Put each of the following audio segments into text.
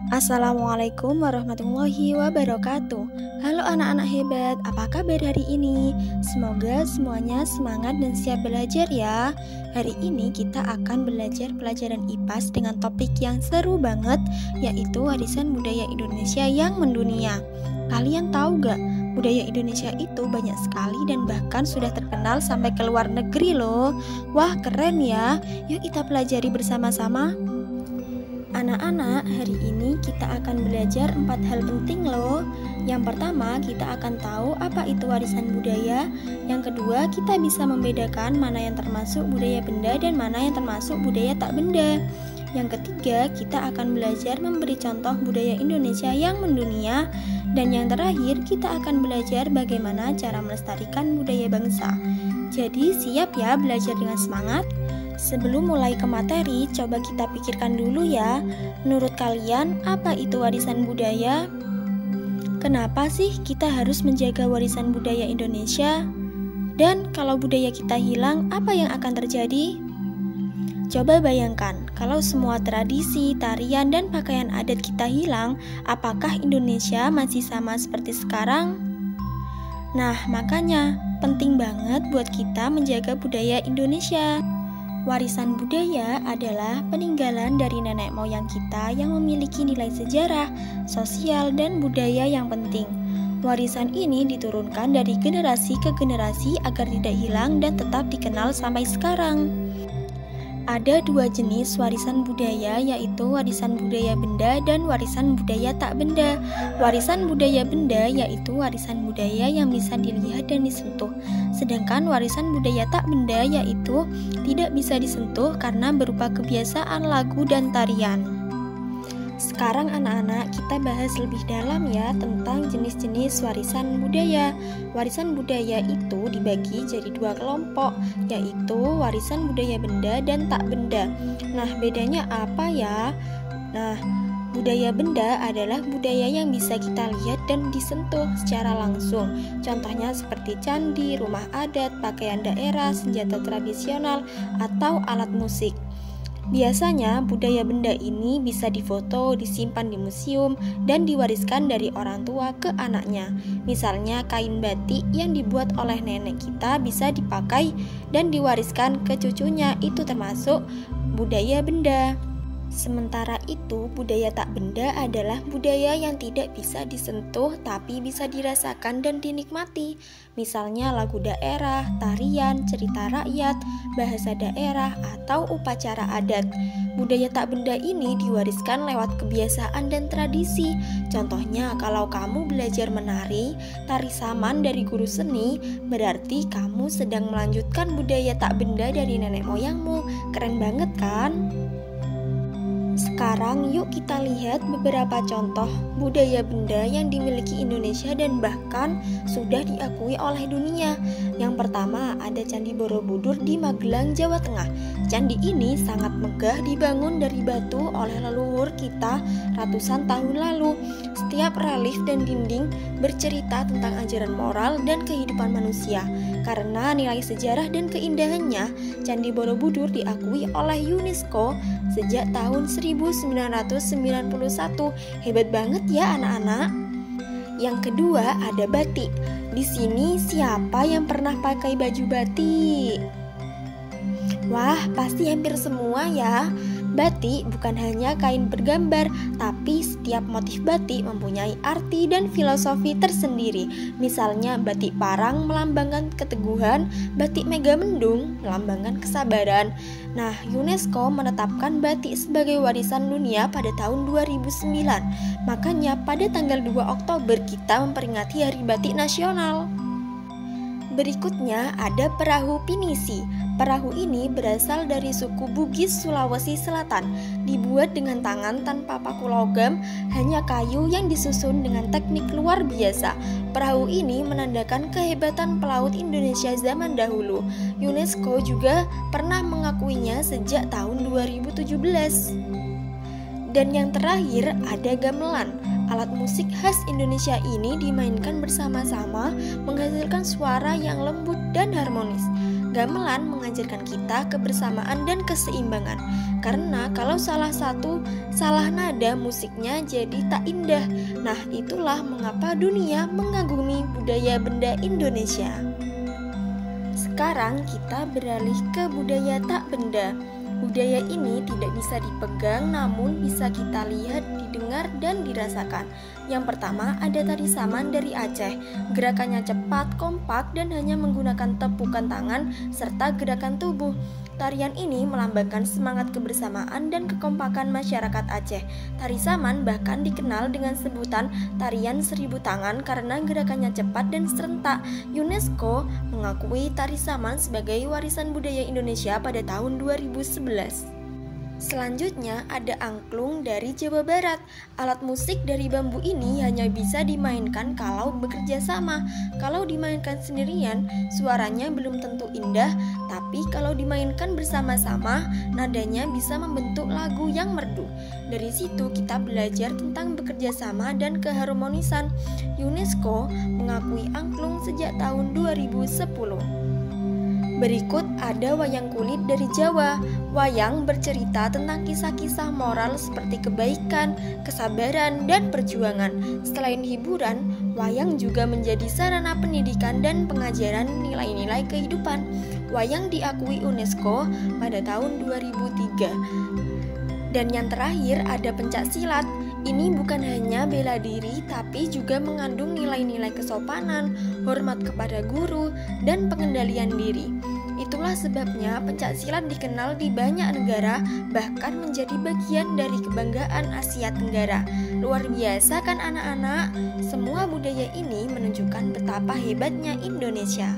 Assalamualaikum warahmatullahi wabarakatuh. Halo anak-anak hebat, apa kabar hari ini? Semoga semuanya semangat dan siap belajar ya. Hari ini kita akan belajar pelajaran IPAS dengan topik yang seru banget, yaitu warisan budaya Indonesia yang mendunia. Kalian tahu gak, budaya Indonesia itu banyak sekali dan bahkan sudah terkenal sampai ke luar negeri loh. Wah, keren ya. Yuk kita pelajari bersama-sama. Anak-anak, hari ini kita akan belajar 4 hal penting loh. Yang pertama, kita akan tahu apa itu warisan budaya. Yang kedua, kita bisa membedakan mana yang termasuk budaya benda dan mana yang termasuk budaya tak benda. Yang ketiga, kita akan belajar memberi contoh budaya Indonesia yang mendunia. Dan yang terakhir, kita akan belajar bagaimana cara melestarikan budaya bangsa. Jadi, siap ya belajar dengan semangat? Sebelum mulai ke materi, coba kita pikirkan dulu ya. Menurut kalian, apa itu warisan budaya? Kenapa sih kita harus menjaga warisan budaya Indonesia? Dan kalau budaya kita hilang, apa yang akan terjadi? Coba bayangkan, kalau semua tradisi, tarian, dan pakaian adat kita hilang, apakah Indonesia masih sama seperti sekarang? Nah, makanya penting banget buat kita menjaga budaya Indonesia. Warisan budaya adalah peninggalan dari nenek moyang kita yang memiliki nilai sejarah, sosial, dan budaya yang penting. Warisan ini diturunkan dari generasi ke generasi agar tidak hilang dan tetap dikenal sampai sekarang. Ada 2 jenis warisan budaya, yaitu warisan budaya benda dan warisan budaya tak benda. Warisan budaya benda yaitu warisan budaya yang bisa dilihat dan disentuh. Sedangkan warisan budaya tak benda yaitu tidak bisa disentuh karena berupa kebiasaan lagu dan tarian. Sekarang anak-anak, kita bahas lebih dalam ya tentang jenis-jenis warisan budaya. Warisan budaya itu dibagi jadi 2 kelompok, yaitu warisan budaya benda dan tak benda. Nah, bedanya apa ya? Nah, budaya benda adalah budaya yang bisa kita lihat dan disentuh secara langsung. Contohnya seperti candi, rumah adat, pakaian daerah, senjata tradisional, atau alat musik. Biasanya budaya benda ini bisa difoto, disimpan di museum, dan diwariskan dari orang tua ke anaknya. Misalnya kain batik yang dibuat oleh nenek kita bisa dipakai dan diwariskan ke cucunya, itu termasuk budaya benda. Sementara itu, budaya tak benda adalah budaya yang tidak bisa disentuh tapi bisa dirasakan dan dinikmati. Misalnya lagu daerah, tarian, cerita rakyat, bahasa daerah, atau upacara adat. Budaya tak benda ini diwariskan lewat kebiasaan dan tradisi. Contohnya, kalau kamu belajar menari, tari saman dari guru seni, berarti kamu sedang melanjutkan budaya tak benda dari nenek moyangmu. Keren banget kan? Sekarang yuk kita lihat beberapa contoh budaya benda yang dimiliki Indonesia dan bahkan sudah diakui oleh dunia. Yang pertama ada Candi Borobudur di Magelang, Jawa Tengah. Candi ini sangat megah, dibangun dari batu oleh leluhur kita ratusan tahun lalu. Setiap relief dan dinding bercerita tentang ajaran moral dan kehidupan manusia. Karena nilai sejarah dan keindahannya, Candi Borobudur diakui oleh UNESCO sejak tahun 1991. Hebat banget ya anak-anak. Yang kedua ada batik. Di sini siapa yang pernah pakai baju batik? Wah, pasti hampir semua ya. Batik bukan hanya kain bergambar, tapi setiap motif batik mempunyai arti dan filosofi tersendiri. Misalnya batik parang melambangkan keteguhan, batik megamendung melambangkan kesabaran. Nah, UNESCO menetapkan batik sebagai warisan dunia pada tahun 2009. Makanya pada tanggal 2 Oktober kita memperingati Hari Batik Nasional. Berikutnya ada perahu pinisi. Perahu ini berasal dari suku Bugis, Sulawesi Selatan. Dibuat dengan tangan tanpa paku logam, hanya kayu yang disusun dengan teknik luar biasa. Perahu ini menandakan kehebatan pelaut Indonesia zaman dahulu. UNESCO juga pernah mengakuinya sejak tahun 2017. Dan yang terakhir ada gamelan. Alat musik khas Indonesia ini dimainkan bersama-sama, menghasilkan suara yang lembut dan harmonis. Gamelan mengajarkan kita kebersamaan dan keseimbangan. Karena kalau salah satu, salah nada musiknya jadi tak indah. Nah, itulah mengapa dunia mengagumi budaya benda Indonesia. Sekarang kita beralih ke budaya tak benda. Budaya ini tidak bisa dipegang, namun bisa kita lihat, didengar, dan dirasakan. Yang pertama ada tari saman dari Aceh. Gerakannya cepat, kompak, dan hanya menggunakan tepukan tangan serta gerakan tubuh. Tarian ini melambangkan semangat kebersamaan dan kekompakan masyarakat Aceh. Tari saman bahkan dikenal dengan sebutan tarian 1000 tangan karena gerakannya cepat dan serentak. UNESCO mengakui tari saman sebagai warisan budaya Indonesia pada tahun 2011. Selanjutnya ada angklung dari Jawa Barat. Alat musik dari bambu ini hanya bisa dimainkan kalau bekerja sama. Kalau dimainkan sendirian, suaranya belum tentu indah, tapi kalau dimainkan bersama-sama, nadanya bisa membentuk lagu yang merdu. Dari situ kita belajar tentang bekerja sama dan keharmonisan. UNESCO mengakui angklung sejak tahun 2010. Berikut ada wayang kulit dari Jawa. Wayang bercerita tentang kisah-kisah moral seperti kebaikan, kesabaran, dan perjuangan. Selain hiburan, wayang juga menjadi sarana pendidikan dan pengajaran nilai-nilai kehidupan. Wayang diakui UNESCO pada tahun 2003. Dan yang terakhir ada pencak silat. Ini bukan hanya bela diri, tapi juga mengandung nilai-nilai kesopanan, hormat kepada guru, dan pengendalian diri. Itulah sebabnya pencak silat dikenal di banyak negara, bahkan menjadi bagian dari kebanggaan Asia Tenggara. Luar biasa kan anak-anak? Semua budaya ini menunjukkan betapa hebatnya Indonesia.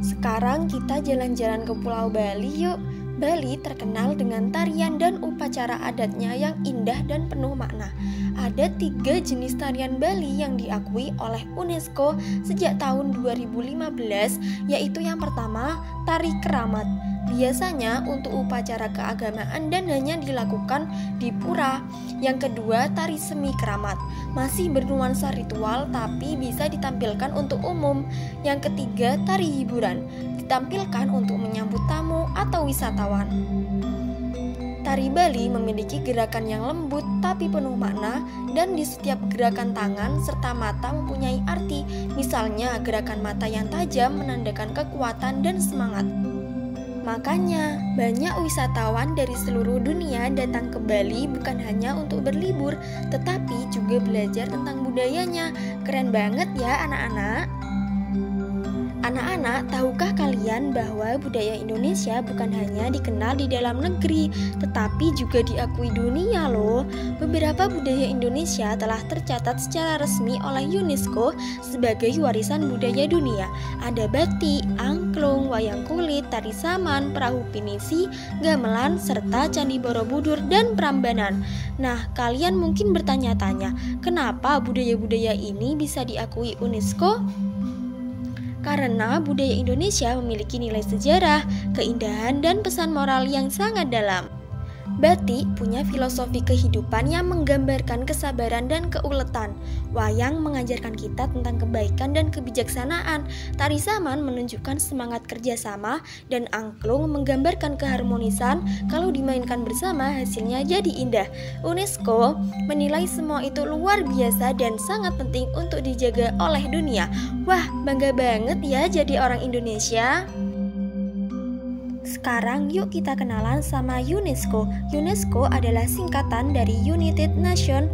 Sekarang kita jalan-jalan ke Pulau Bali yuk. Bali terkenal dengan tarian dan upacara adatnya yang indah dan penuh makna. Ada 3 jenis tarian Bali yang diakui oleh UNESCO sejak tahun 2015, yaitu yang pertama, tari keramat. Biasanya untuk upacara keagamaan dan hanya dilakukan di pura. Yang kedua, tari semi keramat. Masih bernuansa ritual tapi bisa ditampilkan untuk umum. Yang ketiga, tari hiburan. Ditampilkan untuk menyambut tamu atau wisatawan. Tari Bali memiliki gerakan yang lembut tapi penuh makna, dan di setiap gerakan tangan serta mata mempunyai arti. Misalnya, gerakan mata yang tajam menandakan kekuatan dan semangat. Makanya, banyak wisatawan dari seluruh dunia datang ke Bali bukan hanya untuk berlibur, tetapi juga belajar tentang budayanya. Keren banget ya anak-anak. Anak-anak, tahukah kalian bahwa budaya Indonesia bukan hanya dikenal di dalam negeri, tetapi juga diakui dunia loh. Beberapa budaya Indonesia telah tercatat secara resmi oleh UNESCO sebagai warisan budaya dunia. Ada batik, angklung, wayang kulit, tari saman, perahu pinisi, gamelan, serta Candi Borobudur dan Prambanan. Nah, kalian mungkin bertanya-tanya, kenapa budaya-budaya ini bisa diakui UNESCO? Karena budaya Indonesia memiliki nilai sejarah, keindahan, dan pesan moral yang sangat dalam. Batik punya filosofi kehidupan yang menggambarkan kesabaran dan keuletan. Wayang mengajarkan kita tentang kebaikan dan kebijaksanaan. Tari saman menunjukkan semangat kerjasama, dan angklung menggambarkan keharmonisan. Kalau dimainkan bersama, hasilnya jadi indah. UNESCO menilai semua itu luar biasa dan sangat penting untuk dijaga oleh dunia. Wah, bangga banget ya jadi orang Indonesia. Sekarang yuk kita kenalan sama UNESCO. UNESCO adalah singkatan dari United Nations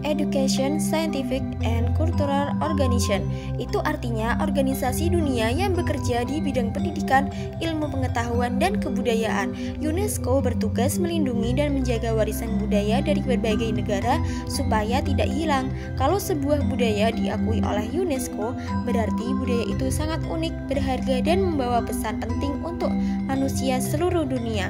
Education, Scientific, and Cultural Organization. Itu artinya organisasi dunia yang bekerja di bidang pendidikan, ilmu pengetahuan, dan kebudayaan. UNESCO bertugas melindungi dan menjaga warisan budaya dari berbagai negara supaya tidak hilang. Kalau sebuah budaya diakui oleh UNESCO, berarti budaya itu sangat unik, berharga, dan membawa pesan penting untuk manusia seluruh dunia.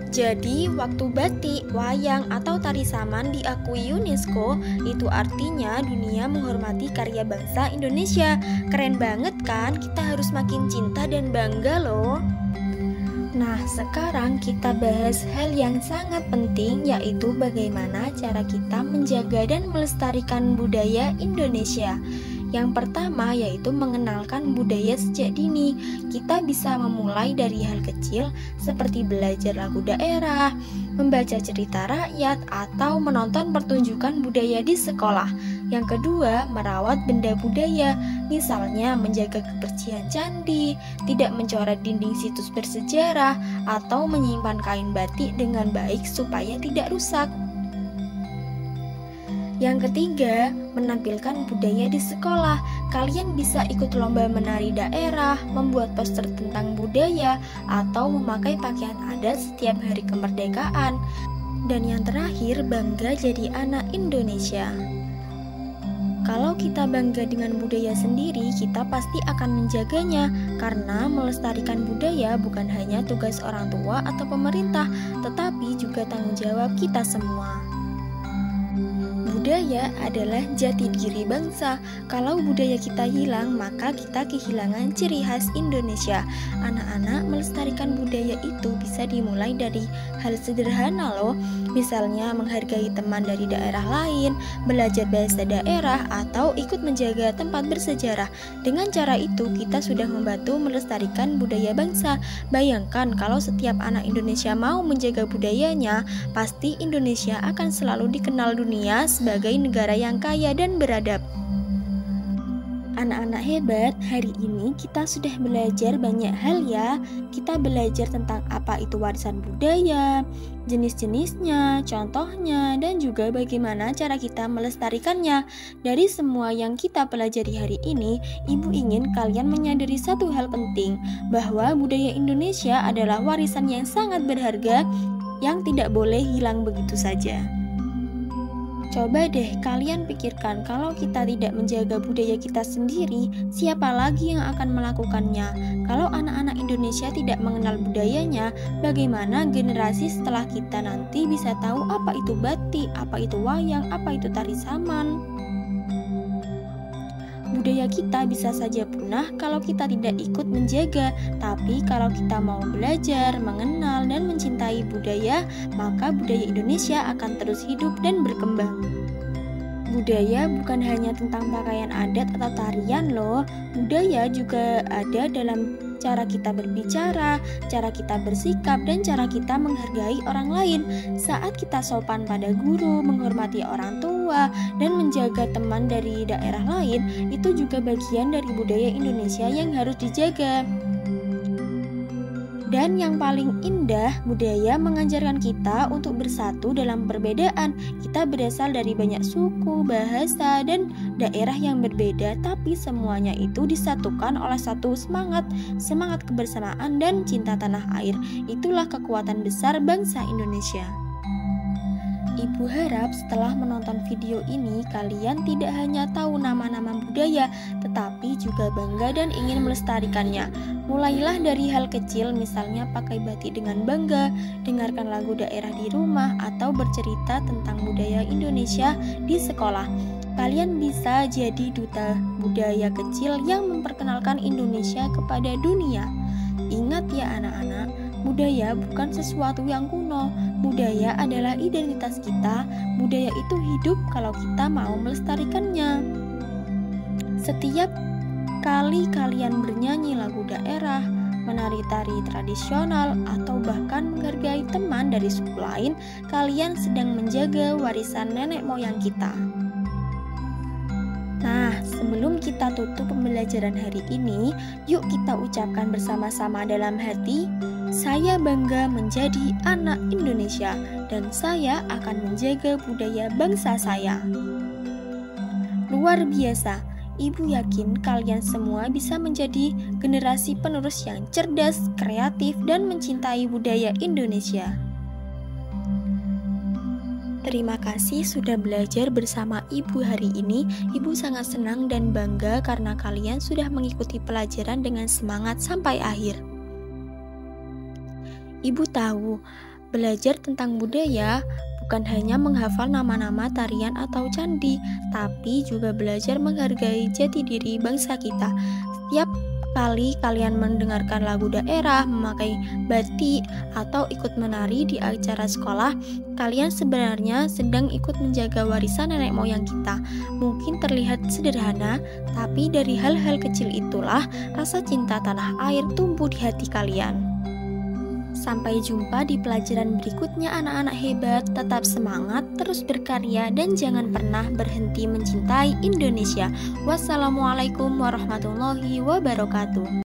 Jadi, waktu batik, wayang, atau tari saman diakui UNESCO, itu artinya dunia menghormati karya bangsa Indonesia. Keren banget kan? Kita harus makin cinta dan bangga loh. Nah, sekarang kita bahas hal yang sangat penting, yaitu bagaimana cara kita menjaga dan melestarikan budaya Indonesia. Yang pertama yaitu mengenalkan budaya sejak dini. Kita bisa memulai dari hal kecil seperti belajar lagu daerah, membaca cerita rakyat, atau menonton pertunjukan budaya di sekolah. Yang kedua, merawat benda budaya, misalnya menjaga kebersihan candi, tidak mencoret dinding situs bersejarah, atau menyimpan kain batik dengan baik supaya tidak rusak. Yang ketiga, menampilkan budaya di sekolah. Kalian bisa ikut lomba menari daerah, membuat poster tentang budaya, atau memakai pakaian adat setiap hari kemerdekaan. Dan yang terakhir, bangga jadi anak Indonesia. Kalau kita bangga dengan budaya sendiri, kita pasti akan menjaganya, karena melestarikan budaya bukan hanya tugas orang tua atau pemerintah, tetapi juga tanggung jawab kita semua. Budaya adalah jati diri bangsa. Kalau budaya kita hilang, maka kita kehilangan ciri khas Indonesia. Anak-anak, melestarikan budaya itu bisa dimulai dari hal sederhana loh. Misalnya menghargai teman dari daerah lain, belajar bahasa daerah, atau ikut menjaga tempat bersejarah. Dengan cara itu, kita sudah membantu melestarikan budaya bangsa. Bayangkan kalau setiap anak Indonesia mau menjaga budayanya, pasti Indonesia akan selalu dikenal dunia sebagai negara yang kaya dan beradab. Anak-anak hebat, hari ini kita sudah belajar banyak hal ya. Kita belajar tentang apa itu warisan budaya, jenis-jenisnya, contohnya, dan juga bagaimana cara kita melestarikannya. Dari semua yang kita pelajari hari ini, Ibu ingin kalian menyadari satu hal penting, bahwa budaya Indonesia adalah warisan yang sangat berharga yang tidak boleh hilang begitu saja. Coba deh kalian pikirkan, kalau kita tidak menjaga budaya kita sendiri, siapa lagi yang akan melakukannya? Kalau anak-anak Indonesia tidak mengenal budayanya, bagaimana generasi setelah kita nanti bisa tahu apa itu batik, apa itu wayang, apa itu tari saman? Budaya kita bisa saja punah kalau kita tidak ikut menjaga. Tapi kalau kita mau belajar, mengenal, dan mencintai budaya, maka budaya Indonesia akan terus hidup dan berkembang. Budaya bukan hanya tentang pakaian adat atau tarian loh. Budaya juga ada dalam cara kita berbicara, cara kita bersikap, dan cara kita menghargai orang lain. Saat kita sopan pada guru, menghormati orang tua, dan menjaga teman dari daerah lain, itu juga bagian dari budaya Indonesia yang harus dijaga. Dan yang paling indah, budaya mengajarkan kita untuk bersatu dalam perbedaan. Kita berasal dari banyak suku, bahasa, dan daerah yang berbeda, tapi semuanya itu disatukan oleh satu semangat kebersamaan dan cinta tanah air. Itulah kekuatan besar bangsa Indonesia. Ibu harap setelah menonton video ini, kalian tidak hanya tahu nama-nama budaya, tetapi juga bangga dan ingin melestarikannya. Mulailah dari hal kecil, misalnya pakai batik dengan bangga, dengarkan lagu daerah di rumah, atau bercerita tentang budaya Indonesia di sekolah. Kalian bisa jadi duta budaya kecil yang memperkenalkan Indonesia kepada dunia. Ingat ya anak-anak, budaya bukan sesuatu yang kuno. Budaya adalah identitas kita. Budaya itu hidup kalau kita mau melestarikannya. Setiap kali kalian bernyanyi lagu daerah, menari tari tradisional, atau bahkan menghargai teman dari suku lain, kalian sedang menjaga warisan nenek moyang kita. Nah, sebelum kita tutup pembelajaran hari ini, yuk kita ucapkan bersama-sama dalam hati, saya bangga menjadi anak Indonesia dan saya akan menjaga budaya bangsa saya. Luar biasa, Ibu yakin kalian semua bisa menjadi generasi penerus yang cerdas, kreatif, dan mencintai budaya Indonesia. Terima kasih sudah belajar bersama Ibu hari ini. Ibu sangat senang dan bangga karena kalian sudah mengikuti pelajaran dengan semangat sampai akhir. Ibu tahu, belajar tentang budaya bukan hanya menghafal nama-nama tarian atau candi, tapi juga belajar menghargai jati diri bangsa kita. Setiap kali kalian mendengarkan lagu daerah, memakai batik, atau ikut menari di acara sekolah, kalian sebenarnya sedang ikut menjaga warisan nenek moyang kita. Mungkin terlihat sederhana, tapi dari hal-hal kecil itulah rasa cinta tanah air tumbuh di hati kalian. Sampai jumpa di pelajaran berikutnya anak-anak hebat, tetap semangat, terus berkarya, dan jangan pernah berhenti mencintai Indonesia. Wassalamualaikum warahmatullahi wabarakatuh.